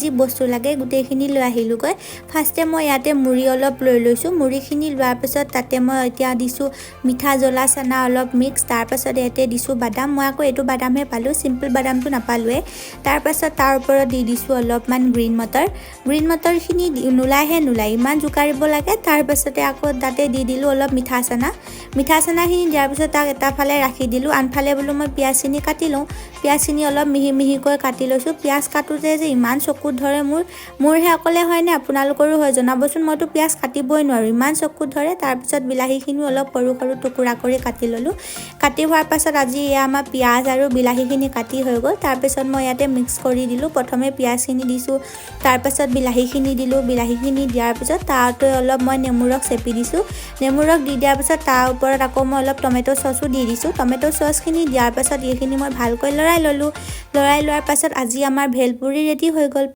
যি বস্তু লাগে গোটেইখিনি লৈ আহিলোগৈ। ফাৰ্ষ্টে মই ইয়াতে মুড়ি অলপ লৈ লৈছোঁ। মুড়িখিনি লোৱাৰ পিছত তাতে মই এতিয়া দিছোঁ মিঠা জ্বলা চানা অলপ মিক্স। তাৰপাছত ইয়াতে দিছোঁ বাদাম। মই আকৌ এইটো বাদামহে পালোঁ, চিম্পল বাদামটো নাপালোৱে। তাৰপাছত তাৰ ওপৰত দি দিছোঁ অলপমান গ্ৰীণ মটৰ। গ্ৰীণ মটৰখিনি নোলাইহে নোলায়, ইমান জোকাৰিব লাগে। তাৰপাছতে আকৌ তাতে দি দিলোঁ অলপ মিঠা চানা। মিঠা চানাখিনি দিয়াৰ পিছত তাক এটা ফালে ৰাখি দিলোঁ। আনফালে বোলো মই পিঁয়াজখিনি কাটি লওঁ। পিঁয়াজখিনি অলপ মিহি মিহিকৈ কাটি লৈছোঁ। পিঁয়াজ কাটোতে যে ইমান চকুত ধৰে, মোৰহে অকলে হয়নে আপোনালোকৰো হয় জনাবচোন। মইতো পিঁয়াজ কাটিবই নোৱাৰোঁ, ইমান চকুত ধৰে। তাৰপিছত বিলাহীখিনি অলপ সৰু সৰু টুকুৰা কৰি কাটি ল'লোঁ। কাটি হোৱাৰ পাছত আজি এয়া আমাৰ পিঁয়াজ আৰু বিলাহীখিনি কাটি হৈ গ'ল। তাৰপিছত মই ইয়াতে মিক্স কৰি দিলোঁ। প্ৰথমে পিঁয়াজখিনি দিছোঁ, তাৰপাছত বিলাহীখিনি দিলোঁ। বিলাহীখিনি দিয়াৰ পিছত তাতে অলপ মই নেমু ৰস চেপি দিছোঁ। নেমু ৰস দি দিয়াৰ পিছত তাৰ ওপৰত আকৌ মই অলপ টমেট' চচো দি দিছোঁ। টমেট' চচখিনি দিয়াৰ পাছত এইখিনি মই ভালকৈ লৰাই ল'লোঁ। লৰাই লোৱাৰ পাছত আজি আমাৰ ভেলপুৰি ৰেডি হৈ